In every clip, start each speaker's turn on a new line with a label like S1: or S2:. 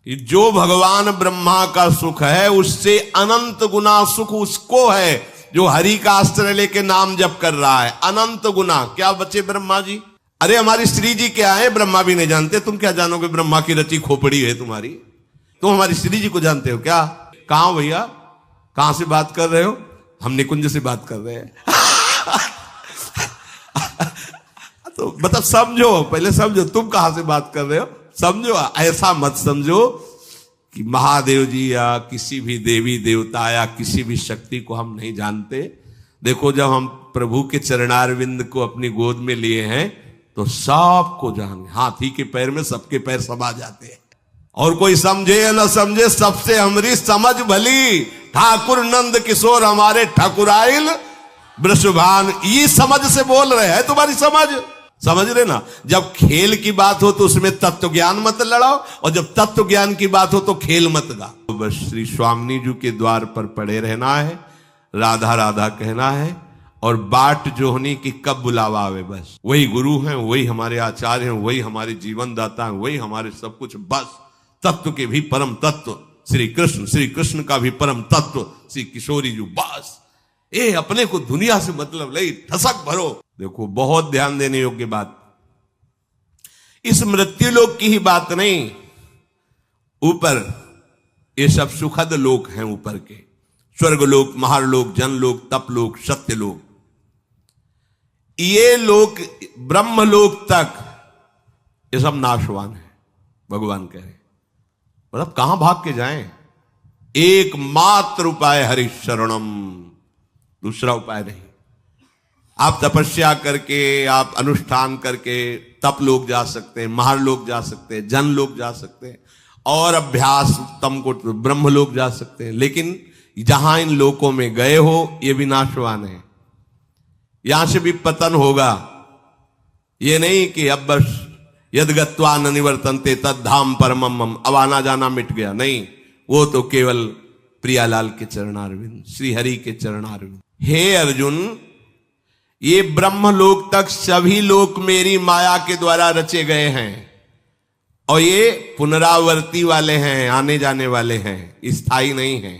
S1: जो भगवान ब्रह्मा का सुख है उससे अनंत गुना सुख उसको है जो हरि का आश्रय लेके नाम जप कर रहा है। अनंत गुना। क्या बचे ब्रह्मा जी? अरे हमारी श्री जी क्या है ब्रह्मा भी नहीं जानते। तुम क्या जानोगे? ब्रह्मा की रची खोपड़ी है तुम्हारी। तुम हमारी श्री जी को जानते हो क्या? कहां भैया, कहां से बात कर रहे हो? हम निकुंज से बात कर रहे हैं। तो मतलब समझो, पहले समझो तुम कहां से बात कर रहे हो। समझो, ऐसा मत समझो कि महादेव जी या किसी भी देवी देवता या किसी भी शक्ति को हम नहीं जानते। देखो, जब हम प्रभु के चरणारविंद को अपनी गोद में लिए हैं तो सबको जाने। हाथी के पैर में सबके पैर समा जाते हैं। और कोई समझे या न समझे, सबसे हमारी समझ भली। ठाकुर नंद किशोर हमारे ठाकुराइल वृषभान, ये समझ से बोल रहे हैं। तुम्हारी समझ रहे ना। जब खेल की बात हो तो उसमें तत्व ज्ञान मत लड़ाओ, और जब तत्व ज्ञान की बात हो तो खेल मत गा। तो बस श्री स्वामिनी जी के द्वार पर पड़े रहना है, राधा राधा कहना है, और बाट जोहनी की कब बुलावा आवे। बस वही गुरु हैं, वही हमारे आचार्य हैं, वही हमारे जीवन दाता हैं, वही हमारे सब कुछ। बस तत्व के भी परम तत्व श्री कृष्ण का भी परम तत्व श्री किशोरी जी। बस ये अपने को दुनिया से मतलब नहीं, ठसक भरो। देखो, बहुत ध्यान देने योग्य बात, इस मृत्यु लोक की ही बात नहीं। ऊपर ये सब सुखद लोक हैं, ऊपर के स्वर्ग लोक, महारलोक, जनलोक, तपलोक, सत्यलोक। ये लोक ब्रह्मलोक तक ये सब नाशवान है। भगवान कह रहे, मतलब कहां भाग के जाएं? एकमात्र उपाय हरि शरणम, दूसरा उपाय नहीं। आप तपस्या करके, आप अनुष्ठान करके तप लोग जा सकते हैं, महार लोग जा सकते हैं, जन लोग जा सकते हैं, और अभ्यास उत्तम को ब्रह्म लोग जा सकते हैं। लेकिन जहां इन लोकों में गए हो ये भी नाशवान है, यहां से भी पतन होगा। ये नहीं कि अब बस यदगत्वा न निवर्तन्ते तद्धाम परमम, अब आना जाना मिट गया। नहीं, वो तो केवल प्रियालाल के चरणारविंद, श्री हरि के चरणारविंद। हे अर्जुन, ये ब्रह्मलोक तक सभी लोक मेरी माया के द्वारा रचे गए हैं, और ये पुनरावर्ती वाले हैं, आने जाने वाले हैं, स्थायी नहीं हैं।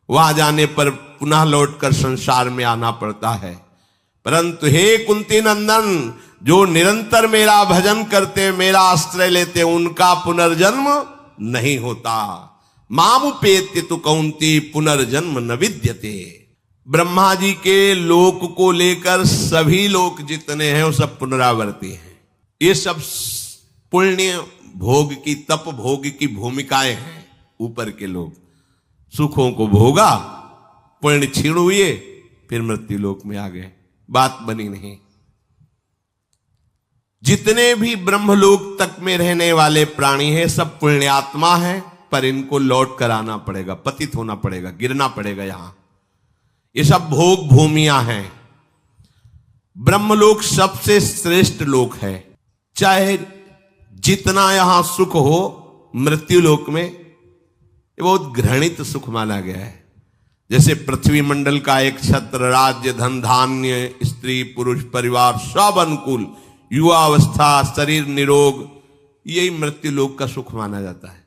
S1: वहां जाने पर पुनः लौटकर संसार में आना पड़ता है। परंतु हे कुंती नंदन, जो निरंतर मेरा भजन करते, मेरा आश्रय लेते, उनका पुनर्जन्म नहीं होता। मामुपेत्य तु कौंती पुनर्जन्म न विद्यते। ब्रह्मा जी के लोक को लेकर सभी लोक जितने हैं वो सब पुनरावर्ती हैं। ये सब पुण्य भोग की, तप भोग की भूमिकाएं हैं। ऊपर के लोग सुखों को भोगा, पुण्य क्षीण हुए, फिर मृत्यु लोक में आ गए, बात बनी नहीं। जितने भी ब्रह्मलोक तक में रहने वाले प्राणी हैं सब पुण्यात्मा हैं, पर इनको लौट कर आना पड़ेगा, पतित होना पड़ेगा, गिरना पड़ेगा। यहां ये सब भोग भूमियां हैं। ब्रह्मलोक सबसे श्रेष्ठ लोक है। चाहे जितना यहां सुख हो, मृत्यु लोक में ये बहुत घृणित सुख माना गया है। जैसे पृथ्वी मंडल का एक छत्र, राज्य, धन, धान्य, स्त्री, पुरुष, परिवार सब अनुकूल, युवावस्था, शरीर निरोग, यही मृत्यु लोक का सुख माना जाता है।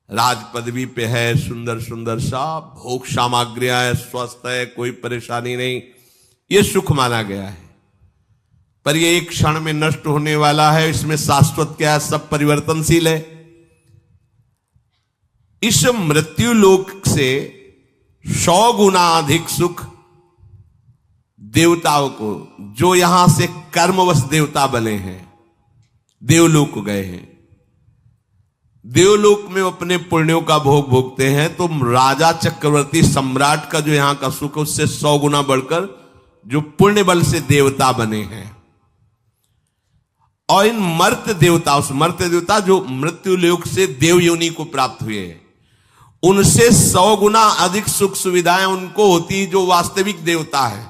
S1: राज पदवी पे है, सुंदर सुंदर सब भोग सामग्रियां है, स्वस्थ है, कोई परेशानी नहीं, ये सुख माना गया है। पर ये एक क्षण में नष्ट होने वाला है। इसमें शाश्वत क्या है? सब परिवर्तनशील है। इस मृत्यु लोक से 100 गुना अधिक सुख देवताओं को, जो यहां से कर्मवश देवता बने हैं, देवलोक गए हैं। देवलोक में अपने पुण्यों का भोग भोगते हैं। तो राजा चक्रवर्ती सम्राट का जो यहां का सुख, उससे 100 गुना बढ़कर जो पुण्य बल से देवता बने हैं। और इन मर्त्य देवता, उस मर्त्य देवता जो मृत्यु लोक से देव योनि को प्राप्त हुए, उनसे 100 गुना अधिक सुख सुविधाएं उनको होती जो वास्तविक देवता है,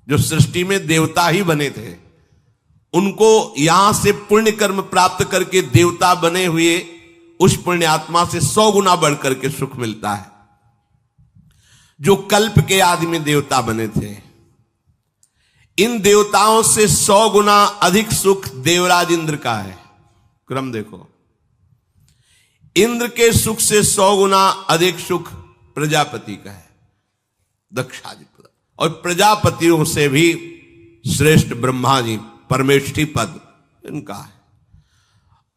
S1: जो सृष्टि में देवता ही बने थे। उनको यहां से पुण्य कर्म प्राप्त करके देवता बने हुए उस पुण्य आत्मा से 100 गुना बढ़कर के सुख मिलता है। जो कल्प के आदि में देवता बने थे, इन देवताओं से 100 गुना अधिक सुख देवराज इंद्र का है। क्रम देखो, इंद्र के सुख से 100 गुना अधिक सुख प्रजापति का है, दक्षादि पद, और प्रजापतियों से भी श्रेष्ठ ब्रह्मा जी परमेष्ठी पद इनका है।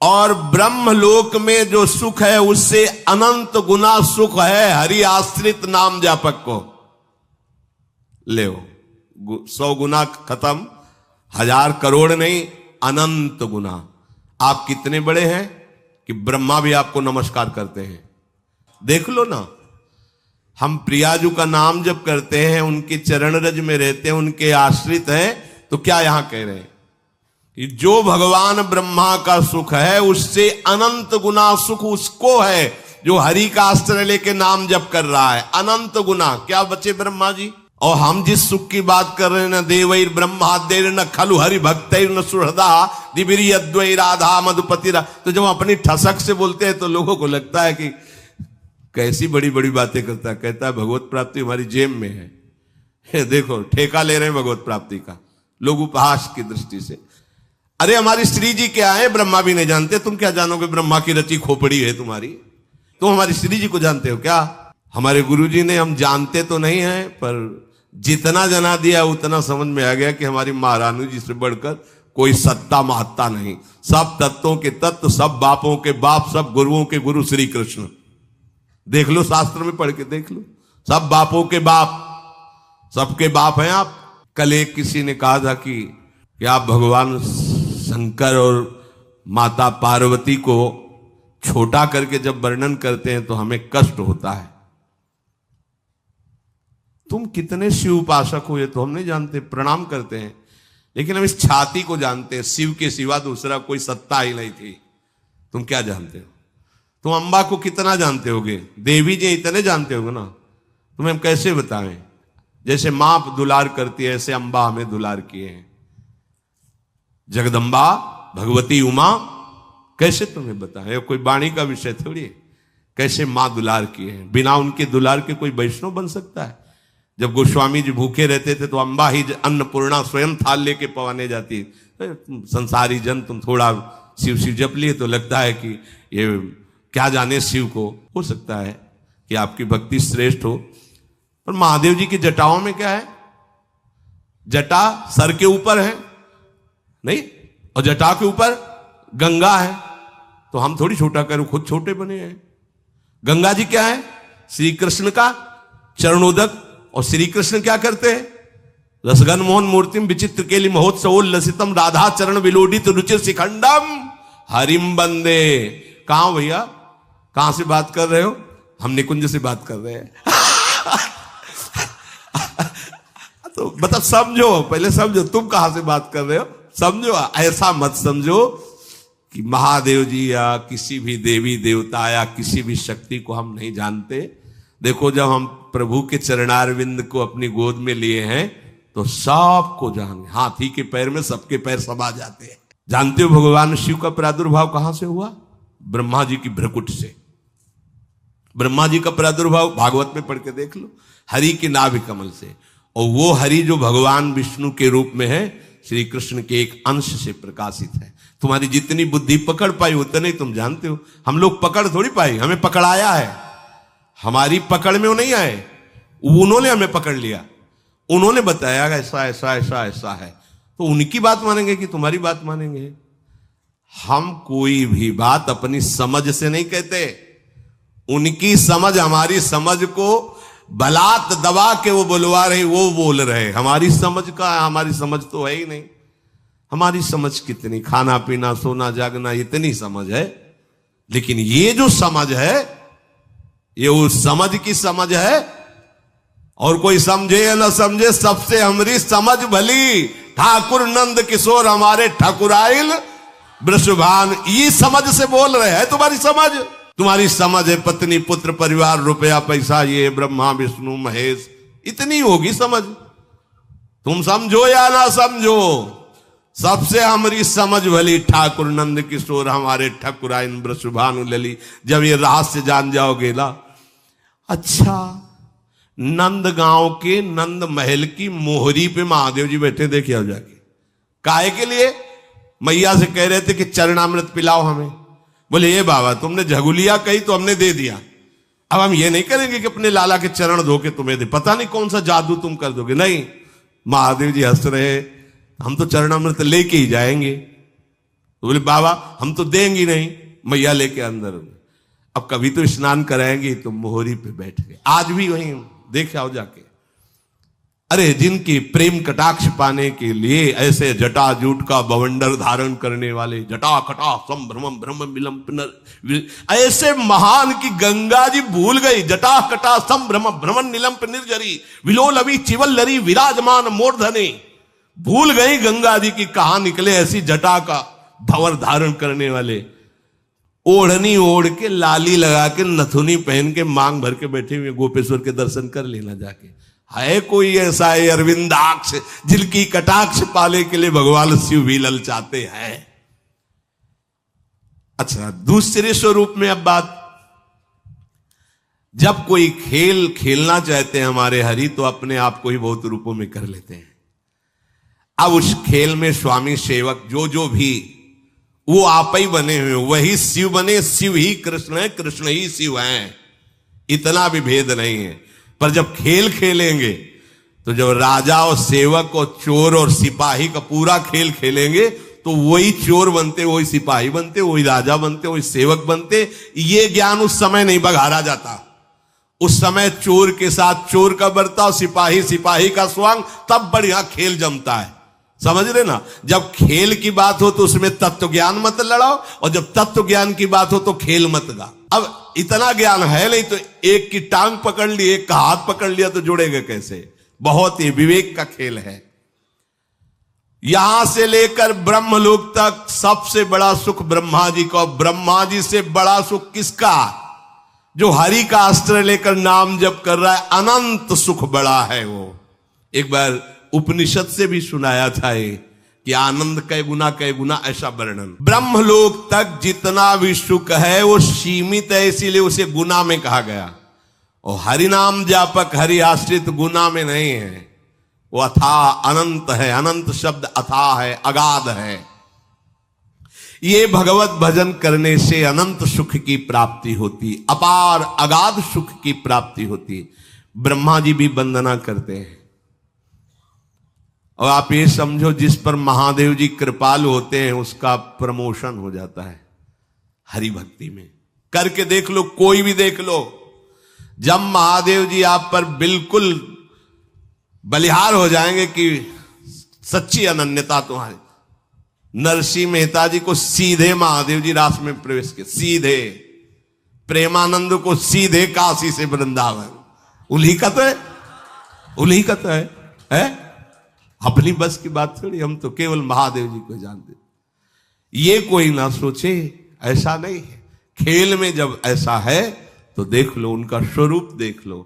S1: और ब्रह्मलोक में जो सुख है उससे अनंत गुना सुख है हरि आश्रित नाम जापक को। ले 100 गुना खत्म, 1000 करोड़ नहीं, अनंत गुना। आप कितने बड़े हैं कि ब्रह्मा भी आपको नमस्कार करते हैं। देख लो ना, हम प्रियाजू का नाम जब करते हैं, उनके चरण रज में रहते हैं, उनके आश्रित हैं, तो क्या यहां कह रहे हैं कि जो भगवान ब्रह्मा का सुख है उससे अनंत गुना सुख उसको है जो हरि का आश्रय लेके नाम जप कर रहा है। अनंत गुना क्या बचे ब्रह्मा जी। और हम जिस सुख की बात कर रहे हैं, न देवैर ब्रह्मादेर न खलु हरि भक्तैर न सुहृदा दिबिरी अद्वै राधा मधुपति। तो जब अपनी ठसक से बोलते हैं तो लोगों को लगता है कि कैसी बड़ी बड़ी बातें करता है। कहता है भगवत प्राप्ति हमारी जेब में है। देखो ठेका ले रहे हैं भगवत प्राप्ति का लोग उपहास की दृष्टि से। अरे हमारी श्री जी क्या है ब्रह्मा भी नहीं जानते, तुम क्या जानोगे ब्रह्मा की रची खोपड़ी है तुम्हारी। तुम हमारी श्री जी को जानते हो क्या। हमारे गुरु जी ने, हम जानते तो नहीं है पर जितना जना दिया उतना समझ में आ गया कि हमारी महारानी जी से बढ़कर कोई सत्ता महत्ता नहीं। सब तत्वों के तत्व, सब बापों के बाप, सब गुरुओं के गुरु श्री कृष्ण। देख लो शास्त्र में पढ़ के देख लो, सब बापों के बाप, सबके बाप हैं आप। कल एक किसी ने कहा था कि आप भगवान शंकर और माता पार्वती को छोटा करके जब वर्णन करते हैं तो हमें कष्ट होता है। तुम कितने शिव उपासक हो ये तो हम नहीं जानते, प्रणाम करते हैं, लेकिन हम इस छाती को जानते हैं। शिव के सिवा दूसरा कोई सत्ता ही नहीं थी। तुम क्या जानते हो। तुम अम्बा को कितना जानते होगे, देवी जी इतने जानते होगे ना, तुम्हें हम कैसे बताएं। जैसे मां दुलार करती है ऐसे अम्बा हमें दुलार किए हैं। जगदम्बा भगवती उमा कैसे तुम्हें बताएं, कोई वाणी का विषय थोड़ी है। कैसे मां दुलार किए हैं, बिना उनके दुलार के कोई वैष्णव बन सकता है। जब गोस्वामी जी भूखे रहते थे तो अम्बा ही अन्नपूर्णा स्वयं थाल लेके पवाने जाती। संसारी जन तुम थोड़ा शिव शिव जप लिए तो लगता है कि ये क्या जाने शिव को। हो सकता है कि आपकी भक्ति श्रेष्ठ हो, पर महादेव जी की जटाओं में क्या है। जटा सर के ऊपर है नहीं, और जटा के ऊपर गंगा है। तो हम थोड़ी छोटा करें, खुद छोटे बने हैं। गंगा जी क्या है, श्री कृष्ण का चरणोदक। और श्री कृष्ण क्या करते हैं, रसगन मोहन मूर्तिम विचित्र केली महोत्सव लसितम राधा चरण विलोडित रुचिर शिखंडम हरिम बंदे। कहां भैया, कहां से बात कर रहे हो। हम निकुंज से बात कर रहे हैं। तो मतलब समझो, पहले समझो तुम कहां से बात कर रहे हो। समझो, ऐसा मत समझो कि महादेव जी या किसी भी देवी देवता या किसी भी शक्ति को हम नहीं जानते। देखो जब हम प्रभु के चरणारविंद को अपनी गोद में लिए हैं तो सबको जान, हाथी के पैर में सबके पैर समा जाते हैं। जानते हो भगवान शिव का प्रादुर्भाव कहां से हुआ, ब्रह्मा जी की भ्रकुट से। ब्रह्मा जी का प्रादुर्भाव भागवत में पढ़ के देख लो, हरि के नाभि कमल से। और वो हरि जो भगवान विष्णु के रूप में है, श्री कृष्ण के एक अंश से प्रकाशित है। तुम्हारी जितनी बुद्धि पकड़ पाई उतने ही तुम जानते हो। हम लोग पकड़ थोड़ी पाई, हमें पकड़ाया है। हमारी पकड़ में वो नहीं आए, उन्होंने हमें पकड़ लिया। उन्होंने बताया ऐसा ऐसा ऐसा ऐसा है, तो उनकी बात मानेंगे कि तुम्हारी बात मानेंगे। हम कोई भी बात अपनी समझ से नहीं कहते। उनकी समझ हमारी समझ को बलात् दबा के वो बुलवा रहे, वो बोल रहे। हमारी समझ का, हमारी समझ तो है ही नहीं। हमारी समझ कितनी, खाना पीना सोना जागना इतनी समझ है। लेकिन ये जो समझ है ये उस समझ की समझ है। और कोई समझे या न समझे, सबसे हमारी समझ भली। ठाकुर नंद किशोर हमारे ठकुराइल वृषभान, ये समझ से बोल रहे हैं। तुम्हारी समझ, तुम्हारी समझ है पत्नी पुत्र परिवार रुपया पैसा, ये ब्रह्मा विष्णु महेश, इतनी होगी समझ। तुम समझो या ना समझो, सबसे हमारी समझ भली। ठाकुर नंद किशोर हमारे ठकुराइन वृषभानु लली। जब ये रहस्य जान जाओगे ना, अच्छा नंद गांव के नंद महल की मोहरी पे महादेव जी बैठे, देखिए जाके। काहे के लिए, मैया से कह रहे थे कि चरणामृत पिलाओ हमें। बोले ये बाबा तुमने झगुलिया कही तो हमने दे दिया, अब हम ये नहीं करेंगे कि अपने लाला के चरण धो के तुम्हें दे, पता नहीं कौन सा जादू तुम कर दोगे। नहीं, महादेव जी हंस रहे, हम तो चरणामृत लेके ही जाएंगे। तो बोले बाबा हम तो देंगे नहीं, मैया लेके अंदर। अब कभी तो स्नान कराएंगे, तो मोहरी पे बैठ गए। आज भी वहीं देख आओ जाके। अरे जिनकी प्रेम कटाक्ष पाने के लिए ऐसे जटाजूट का बवंडर धारण करने वाले, जटा कटा संभ्रमम ब्रह्म मिलम पुनर, ऐसे महान की गंगा जी भूल गई। जटा कटा संभ्रम भ्रमण नीलम निर्जरी विलोलवी चिवल्लरी विराजमान मूर्धने, भूल गई गंगा जी की कहां निकले ऐसी जटा का भंवर धारण करने वाले। ओढ़नी ओढ़ के, लाली लगा के, नथुनी पहन के, मांग भर के बैठे हुए गोपेश्वर के दर्शन कर लेना जाके। है कोई ऐसा है अरविंदाक्ष जिनकी कटाक्ष पाने के लिए भगवान शिव भी ललचाते हैं। अच्छा, दूसरे स्वरूप में अब बात, जब कोई खेल खेलना चाहते हैं हमारे हरि, तो अपने आप को ही बहुत रूपों में कर लेते हैं। अब उस खेल में स्वामी सेवक जो भी वो आप ही बने हुए, वही शिव बने, शिव ही कृष्ण है, कृष्ण ही शिव हैं, इतना भी भेद नहीं है। पर जब खेल खेलेंगे तो जब राजा और सेवक और चोर और सिपाही का पूरा खेल खेलेंगे, तो वही चोर बनते, वही सिपाही बनते, वही राजा बनते, वही सेवक बनते। ये ज्ञान उस समय नहीं बघारा जाता। उस समय चोर के साथ चोर का बर्ताव, सिपाही सिपाही का स्वांग, तब बढ़िया खेल जमता है। समझ रहे ना? जब खेल की बात हो तो उसमें तत्व ज्ञान मत लड़ाओ, और जब तत्व ज्ञान की बात हो तो खेल मत गा। अब इतना ज्ञान है नहीं, तो एक की टांग पकड़ ली, एक का हाथ पकड़ लिया, तो जुड़ेगा कैसे? बहुत ही विवेक का खेल है। यहां से लेकर ब्रह्मलोक तक सबसे बड़ा सुख ब्रह्मा जी का। ब्रह्मा जी से बड़ा सुख किसका? जो हरि का अस्त्र लेकर नाम जप कर रहा है, अनंत सुख बड़ा है वो। एक बार उपनिषद से भी सुनाया था ये कि आनंद कै गुना ऐसा वर्णन। ब्रह्मलोक तक जितना भी सुख है वो सीमित है, इसीलिए उसे गुना में कहा गया। और हरि नाम जापक हरि आश्रित गुना में नहीं है, वो अथाह अनंत है। अनंत शब्द अथाह है, अगाध है। ये भगवत भजन करने से अनंत सुख की प्राप्ति होती, अपार अगाध सुख की प्राप्ति होती। ब्रह्मा जी भी वंदना करते हैं। और आप ये समझो, जिस पर महादेव जी कृपालु होते हैं उसका प्रमोशन हो जाता है हरि भक्ति में। करके देख लो, कोई भी देख लो। जब महादेव जी आप पर बिल्कुल बलिहार हो जाएंगे कि सच्ची अनन्यता तुम्हारी, नरसिंह मेहता जी को सीधे महादेव जी रास में प्रवेश किया, सीधे। प्रेमानंद को सीधे काशी से वृंदावन। उन्हीं का तो है, उन्हीं का तो है? अपनी बस की बात थोड़ी, हम तो केवल महादेव जी को जानते। ये कोई ना सोचे, ऐसा नहीं है। खेल में जब ऐसा है तो देख लो, उनका स्वरूप देख लो।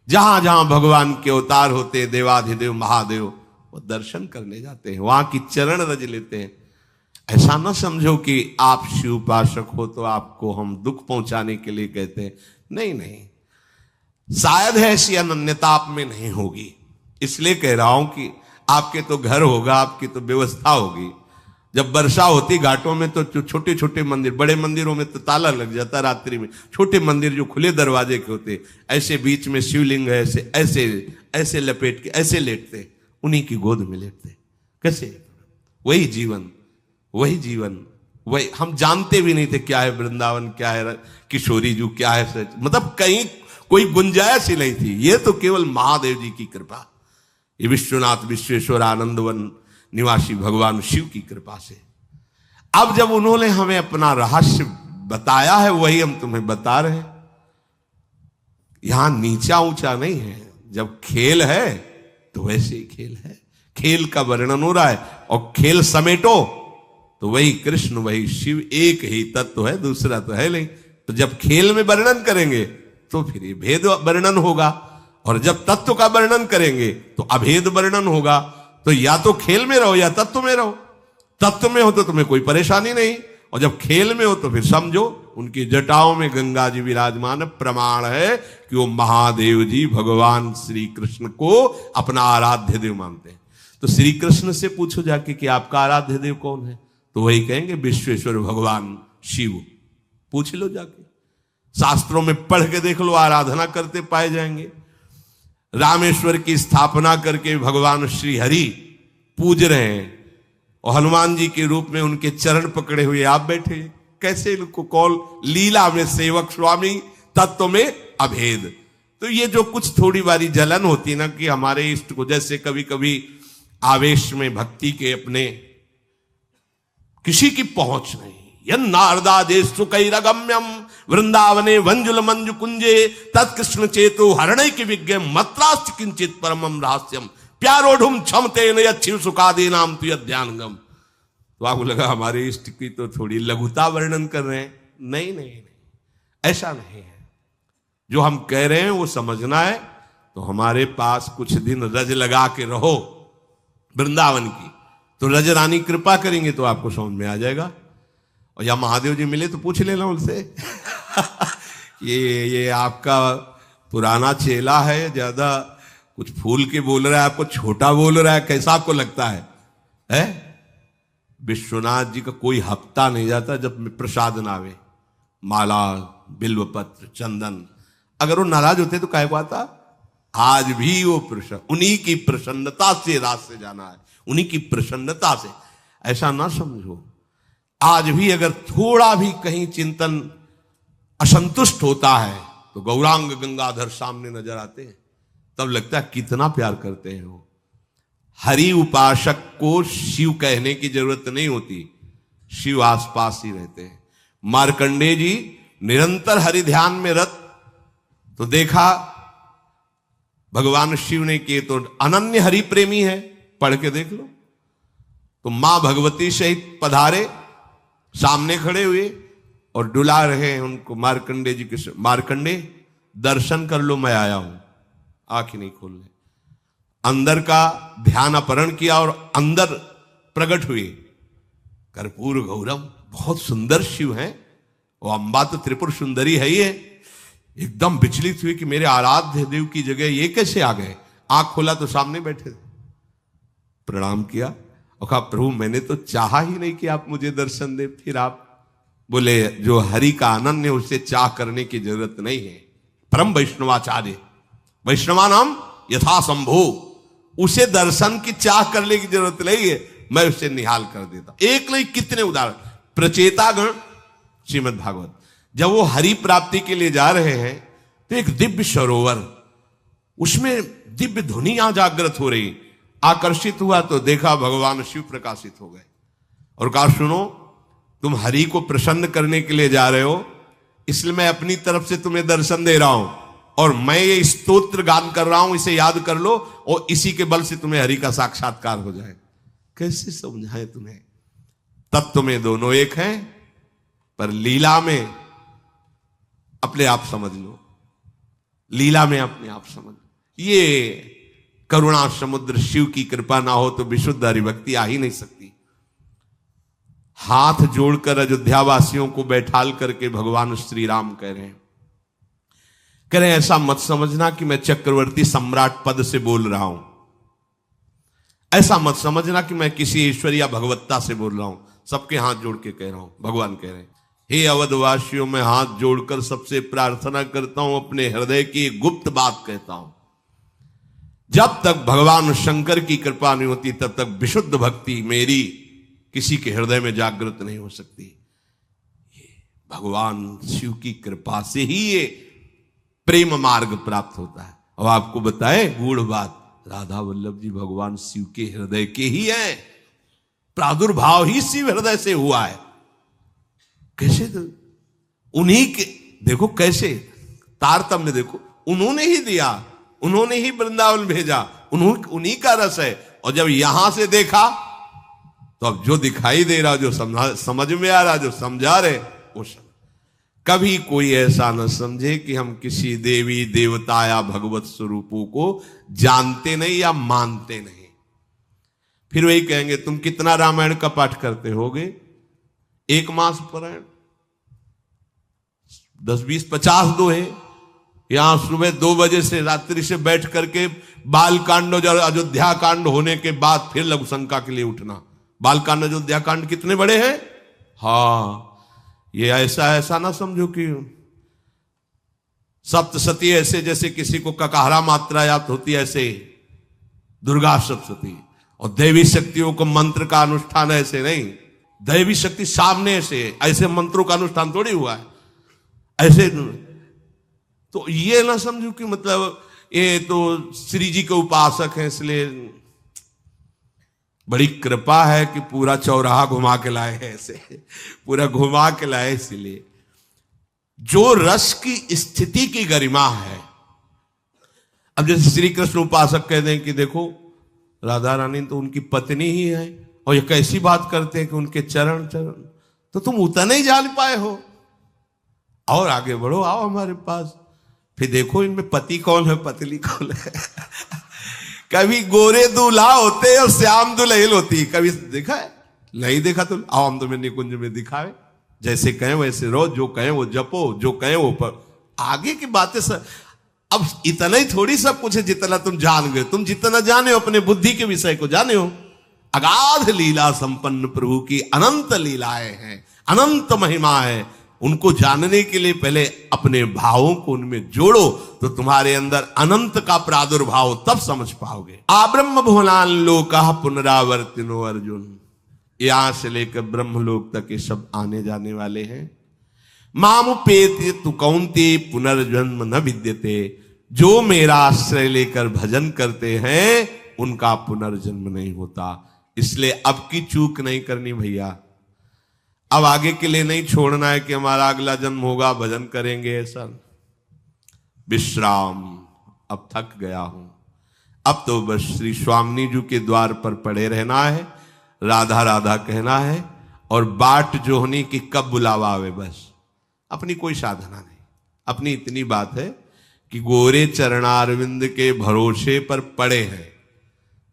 S1: जहां जहां भगवान के अवतार होते, देवाधिदेव महादेव, वो दर्शन करने जाते हैं, वहां की चरण रज लेते हैं। ऐसा ना समझो कि आप शिव उपासक हो तो आपको हम दुख पहुंचाने के लिए कहते हैं। नहीं नहीं, शायद ऐसी अनन्यता आप में नहीं होगी, इसलिए कह रहा हूं कि आपके तो घर होगा, आपकी तो व्यवस्था होगी। जब वर्षा होती घाटों में तो छोटे छोटे मंदिर, बड़े मंदिरों में तो ताला लग जाता रात्रि में। छोटे मंदिर जो खुले दरवाजे के होते, ऐसे बीच में शिवलिंग है, ऐसे ऐसे ऐसे लपेट के ऐसे लेटते, उन्हीं की गोद में लेटते। कैसे? वही जीवन, वही जीवन, वही। हम जानते भी नहीं थे क्या है वृंदावन, क्या है किशोरी जू, क्या है सच। मतलब कहीं कोई गुंजाइश ही नहीं थी। ये तो केवल महादेव जी की कृपा, ये विश्वनाथ विश्वेश्वर आनंदवन निवासी भगवान शिव की कृपा से। अब जब उन्होंने हमें अपना रहस्य बताया है, वही हम तुम्हें बता रहे हैं। यहां नीचा ऊंचा नहीं है। जब खेल है तो वैसे ही खेल है। खेल का वर्णन हो रहा है, और खेल समेटो तो वही कृष्ण वही शिव, एक ही तत्व है, दूसरा तो है नहीं। तो जब खेल में वर्णन करेंगे तो फिर ये भेद वर्णन होगा, और जब तत्व का वर्णन करेंगे तो अभेद वर्णन होगा। तो या तो खेल में रहो या तत्व में रहो। तत्व में हो तो तुम्हें कोई परेशानी नहीं, और जब खेल में हो तो फिर समझो उनकी जटाओं में गंगा जी विराजमान। प्रमाण है कि वो महादेव जी भगवान श्री कृष्ण को अपना आराध्य देव मानते हैं। तो श्री कृष्ण से पूछो जाके कि आपका आराध्य देव कौन है, तो वही कहेंगे विश्वेश्वर भगवान शिव। पूछ लो जाके, शास्त्रों में पढ़ के देख लो, आराधना करते पाए जाएंगे। रामेश्वर की स्थापना करके भगवान श्री हरि पूज रहे हैं और हनुमान जी के रूप में उनके चरण पकड़े हुए आप बैठे, कैसे इनको कौल लीला में सेवक स्वामी तत्व में अभेद। तो ये जो कुछ थोड़ी बारी जलन होती ना कि हमारे इष्ट को, जैसे कभी कभी आवेश में भक्ति के अपने किसी की पहुंच नहीं, नारदादेश सुकैरगम्यम वृंदावने वंजुल मंजु कुंजे तत्कृष्ण चेतो हरणय की विज्ञ मत्रास्त किंचित परमम रहस्यम प्यारोढ़ुम क्षमते न अच्छी सुखादे नाम तु ध्यानगम। तो आपको लगा हमारे इष्ट की तो थोड़ी लघुता वर्णन कर रहे हैं। नहीं नहीं नहीं, ऐसा नहीं है। जो हम कह रहे हैं वो समझना है। तो हमारे पास कुछ दिन रज लगा के रहो वृंदावन की, तो रज रानी कृपा करेंगे तो आपको समझ में आ जाएगा। और या महादेव जी मिले तो पूछ लेना उनसे ये आपका पुराना चेला है, ज्यादा कुछ फूल के बोल रहा है, आपको छोटा बोल रहा है, कैसा आपको लगता है? विश्वनाथ जी का कोई हफ्ता नहीं जाता जब प्रसाद ना आवे, माला बिल्वपत्र चंदन। अगर वो नाराज होते तो काय को आता? आज भी वो प्रसन्न, उन्हीं की प्रसन्नता से रात से जाना है, उन्हीं की प्रसन्नता से। ऐसा ना समझो, आज भी अगर थोड़ा भी कहीं चिंतन असंतुष्ट होता है तो गौरांग गंगाधर सामने नजर आते हैं, तब लगता है कितना प्यार करते हैं वो। हरि उपासक को शिव कहने की जरूरत नहीं होती, शिव आसपास ही रहते हैं। मार्कंडेय जी निरंतर हरि ध्यान में रत, तो देखा भगवान शिव ने किए तो अनन्य हरि प्रेमी है, पढ़ के देख लो। तो मां भगवती सहित पधारे, सामने खड़े हुए और डुला रहे हैं उनको। मार्कंडेय जी के मार्कंडेय दर्शन कर लो, मैं आया हूं। आंख ही नहीं खोल ले, अंदर का ध्यान अपहरण किया और अंदर प्रकट हुए। कर्पूर गौरम, बहुत सुंदर शिव हैं। वो अम्बा तो त्रिपुर सुंदरी है ही है। एकदम विचलित हुए कि मेरे आराध्य देव की जगह ये कैसे आ गए। आंख खोला तो सामने बैठे थे, प्रणाम किया और कहा प्रभु मैंने तो चाहा ही नहीं कि आप मुझे दर्शन दे। फिर आप बोले जो हरि का अनन्य उसे चाह करने की जरूरत नहीं है। परम वैष्णवाचार्य, वैष्णवानाम यथा संभो, उसे दर्शन की चाह करने की जरूरत नहीं है, मैं उसे निहाल कर देता। एक नहीं कितने उदाहरण। प्रचेतागण श्रीमद् भागवत, जब वो हरि प्राप्ति के लिए जा रहे हैं तो एक दिव्य सरोवर, उसमें दिव्य धुनियां जागृत हो रही। आकर्षित हुआ तो देखा भगवान शिव प्रकाशित हो गए और कहा सुनो तुम हरि को प्रसन्न करने के लिए जा रहे हो, इसलिए मैं अपनी तरफ से तुम्हें दर्शन दे रहा हूं और मैं ये स्तोत्र गान कर रहा हूं, इसे याद कर लो और इसी के बल से तुम्हें हरि का साक्षात्कार हो जाए। कैसे समझाएं तुम्हें? तत्व में दोनों एक हैं, पर लीला में अपने आप समझ लो, लीला में अपने आप समझ। ये करुणा समुद्र शिव की कृपा ना हो तो विशुद्ध हरिभक्ति आ ही नहीं सकती। हाथ जोड़कर अयोध्या वासियों को बैठाल करके भगवान श्री राम कह रहे हैं, कह रहे हैं ऐसा मत समझना कि मैं चक्रवर्ती सम्राट पद से बोल रहा हूं, ऐसा मत समझना कि मैं किसी ईश्वर या भगवत्ता से बोल रहा हूं। सबके हाथ जोड़ के कह रहा हूं। भगवान कह रहे हैं हे अवधवासियों, मैं हाथ जोड़कर सबसे प्रार्थना करता हूं, अपने हृदय की गुप्त बात कहता हूं। जब तक भगवान शंकर की कृपा नहीं होती तब तक विशुद्ध भक्ति मेरी किसी के हृदय में जागृत नहीं हो सकती। ये भगवान शिव की कृपा से ही ये प्रेम मार्ग प्राप्त होता है। अब आपको बताएं गूढ़ बात, राधा वल्लभ जी भगवान शिव के हृदय के ही हैं, प्रादुर्भाव ही शिव हृदय से हुआ है। कैसे? तो उन्हीं के देखो कैसे तारतम्य देखो, उन्होंने ही दिया, उन्होंने ही वृंदावन भेजा, उन्हीं का रस है। और जब यहां से देखा तो अब जो दिखाई दे रहा, जो समझ में आ रहा, जो समझा रहे वो समझ। कभी कोई ऐसा न समझे कि हम किसी देवी देवता या भगवत स्वरूपों को जानते नहीं या मानते नहीं। फिर वही कहेंगे तुम कितना रामायण का पाठ करते होगे? 1 मास पारायण, 10, 20, 50 दोहे। यहां सुबह 2 बजे से रात्रि से बैठ करके बाल कांड और अयोध्या कांड होने के बाद फिर लघु शंका के लिए उठना। बाल कांड अयोध्या कांड कितने बड़े हैं? हाँ, ये ऐसा ऐसा ना समझो कि सप्तशती ऐसे जैसे किसी को ककाहरा मात्रा याद होती है, ऐसे दुर्गा सप्तशती, और देवी शक्तियों को मंत्र का अनुष्ठान ऐसे नहीं। दैवी शक्ति सामने से, ऐसे मंत्रों का अनुष्ठान थोड़ी हुआ है ऐसे। तो ये ना समझो कि मतलब ये तो श्री जी के उपासक हैं इसलिए बड़ी कृपा है कि पूरा चौराहा घुमा के लाए हैं, ऐसे पूरा घुमा के लाए। इसलिए जो रस की स्थिति की गरिमा है, अब जैसे श्री कृष्ण उपासक कहते हैं कि देखो राधा रानी तो उनकी पत्नी ही है, और ये कैसी बात करते हैं कि उनके चरण चरण, तो तुम उतना ही जान पाए हो, और आगे बढ़ो, आओ हमारे पास, फिर देखो इनमें पति कौन है पतली कौन है। कभी गोरे दूल्हा होते और श्याम दुल्हन होती, कभी देखा है? नहीं देखा तो आओ हम तुम्हें निकुंज में दिखावे, जैसे कहें वैसे रहो, जो कहें वो जपो, जो कहें वो पर आगे की बातें सब। अब इतना ही थोड़ी सब कुछ है जितना तुम जान गए। तुम जितना जाने हो अपने बुद्धि के विषय को जाने हो। अगाध लीला संपन्न प्रभु की अनंत लीलाएं हैं, अनंत महिमा है। उनको जानने के लिए पहले अपने भावों को उनमें जोड़ो, तो तुम्हारे अंदर अनंत का प्रादुर्भाव तब समझ पाओगे। आब्रह्म भुवनान लोका पुनरावर्तिनो अर्जुन, यहां से लेकर ब्रह्मलोक तक ये सब आने जाने वाले हैं। मामुपेति तु कौन्ते पुनर्जन्म न विद्यते, जो मेरा आश्रय लेकर भजन करते हैं उनका पुनर्जन्म नहीं होता। इसलिए अब की चूक नहीं करनी भैया, अब आगे के लिए नहीं छोड़ना है कि हमारा अगला जन्म होगा भजन करेंगे, ऐसा विश्राम, अब थक गया हूं, अब तो बस श्री स्वामिनी जी के द्वार पर पड़े रहना है, राधा राधा कहना है, और बाट जोहनी की कब बुलावा आवे, बस अपनी कोई साधना नहीं। अपनी इतनी बात है कि गोरे चरणारविंद के भरोसे पर पड़े हैं,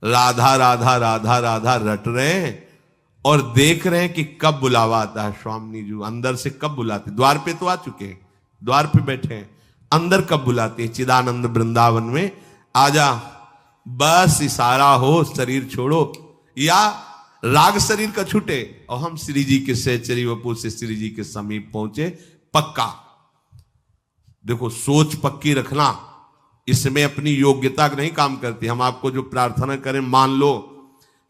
S1: राधा राधा राधा राधा रट रहे हैं, और देख रहे हैं कि कब बुलावा आता है। स्वामिनी जी अंदर से कब बुलाते, द्वार पे तो आ चुके हैं, द्वार पे बैठे हैं, अंदर कब बुलाते हैं, चिदानंद वृंदावन में आजा, बस इशारा हो, शरीर छोड़ो, या राग शरीर का छूटे और हम श्री जी के सहचरी वपू से श्री जी के समीप पहुंचे, पक्का। देखो सोच पक्की रखना, इसमें अपनी योग्यता नहीं काम करती। हम आपको जो प्रार्थना करें मान लो,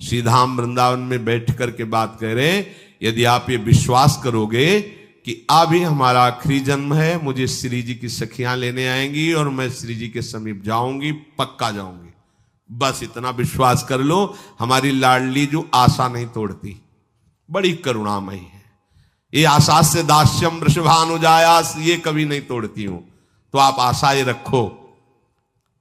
S1: श्रीधाम वृंदावन में बैठ करके बात कह रहे हैं, यदि आप ये विश्वास करोगे कि अभी हमारा आखिरी जन्म है, मुझे श्री जी की सखियां लेने आएंगी और मैं श्री जी के समीप जाऊंगी, पक्का जाऊंगी, बस इतना विश्वास कर लो। हमारी लाडली जो आशा नहीं तोड़ती, बड़ी करुणामयी है, ये आशा से दास्यम वृषभानुजायास, ये कभी नहीं तोड़ती हूं। तो आप आशा ये रखो,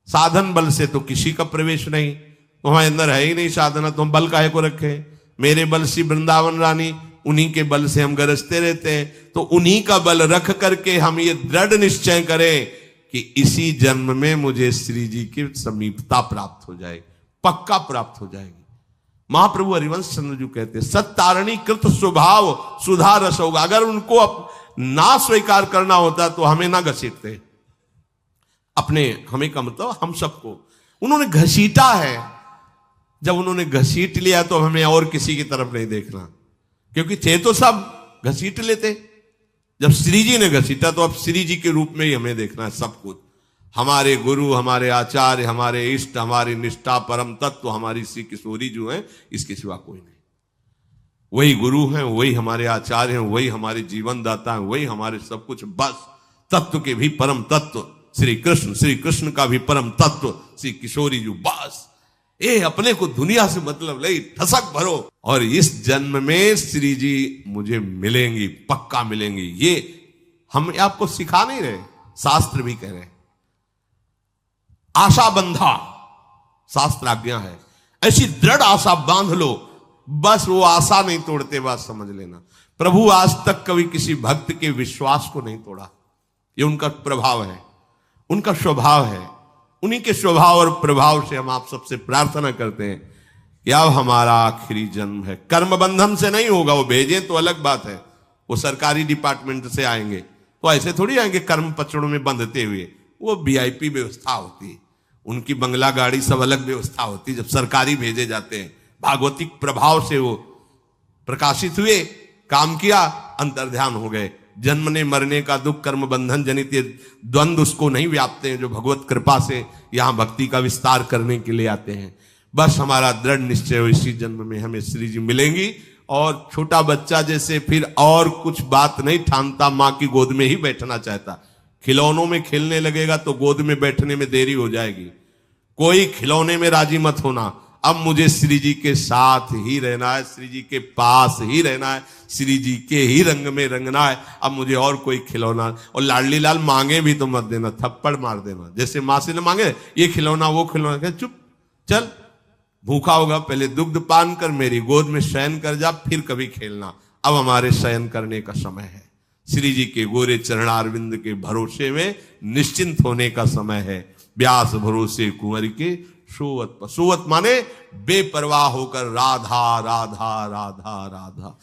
S1: साधन बल से तो किसी का प्रवेश नहीं, तुम्हारे अंदर है ही नहीं साधना, तुम बल काहे को रखे। मेरे बल से वृंदावन रानी, उन्हीं के बल से हम गरजते रहते हैं, तो उन्हीं का बल रख करके हम ये दृढ़ निश्चय करें कि इसी जन्म में मुझे श्री जी की समीपता प्राप्त हो जाएगी, पक्का प्राप्त हो जाएगी। महाप्रभु हरिवंश चंद्र जी कहते, सत्तारणी कृत स्वभाव सुधा रस होगा। अगर उनको ना स्वीकार करना होता तो हमें ना घसीटते, अपने हमें का मतलब हम सबको उन्होंने घसीटा है। जब उन्होंने घसीट लिया तो हमें और किसी की तरफ नहीं देखना, क्योंकि थे तो सब घसीट लेते। जब श्री जी ने घसीटा तो अब श्री जी के रूप में ही हमें देखना है सब कुछ। हमारे गुरु, हमारे आचार्य, हमारे इष्ट, हमारी निष्ठा, परम तत्व हमारी श्री किशोरी जो है, इसके सिवा कोई नहीं। वही गुरु हैं, वही हमारे आचार्य हैं, वही हमारे जीवन दाता हैं, वही हमारे सब कुछ। बस तत्व के भी परम तत्व श्री कृष्ण, श्री कृष्ण का भी परम तत्व श्री किशोरी जी। बस ये अपने को दुनिया से मतलब नहीं, ठसक भरो। और इस जन्म में श्री जी मुझे मिलेंगी, पक्का मिलेंगी। ये हम आपको सिखा नहीं रहे, शास्त्र भी कह रहे हैं। आशा बंधा शास्त्र आज्ञा है, ऐसी दृढ़ आशा बांध लो, बस वो आशा नहीं तोड़ते, बात समझ लेना। प्रभु आज तक कभी किसी भक्त के विश्वास को नहीं तोड़ा, ये उनका प्रभाव है, उनका स्वभाव है। उन्हीं के स्वभाव और प्रभाव से हम आप सबसे प्रार्थना करते हैं कि अब हमारा आखिरी जन्म है। कर्म बंधन से नहीं होगा, वो भेजें तो अलग बात है, वो सरकारी डिपार्टमेंट से आएंगे, तो ऐसे थोड़ी आएंगे कर्म पचड़ों में बंधते हुए। वो वीआईपी व्यवस्था होती है, उनकी बंगला गाड़ी सब अलग व्यवस्था होती है। जब सरकारी भेजे जाते हैं, भागवतिक प्रभाव से वो प्रकाशित हुए काम किया, अंतर्ध्यान हो गए। जन्मने मरने का दुख, कर्म बंधन जनित ये द्वंद्व उसको नहीं व्यापते हैं जो भगवत कृपा से यहां भक्ति का विस्तार करने के लिए आते हैं। बस हमारा दृढ़ निश्चय हो, इसी जन्म में हमें श्री जी मिलेंगी। और छोटा बच्चा जैसे फिर और कुछ बात नहीं ठानता, मां की गोद में ही बैठना चाहता। खिलौनों में खेलने लगेगा तो गोद में बैठने में देरी हो जाएगी। कोई खिलौने में राजी मत होना। अब मुझे श्री जी के साथ ही रहना है, श्री जी के पास ही रहना है, श्री जी के ही रंग में रंगना है। अब मुझे और कोई खिलौना, और लाडली लाल मांगे भी तो मत देना, थप्पड़ मार देना। जैसे माँ से न मांगे ये खिलौना वो खिलौना, चुप चल, भूखा होगा, पहले दुग्ध पान कर, मेरी गोद में शयन कर जा, फिर कभी खेलना। अब हमारे शयन करने का समय है। श्री जी के गोरे चरणारविंद के भरोसे में निश्चिंत होने का समय है। व्यास भरोसे कुंवर के सोवत, सोवत माने बेपरवाह होकर राधा राधा राधा राधा।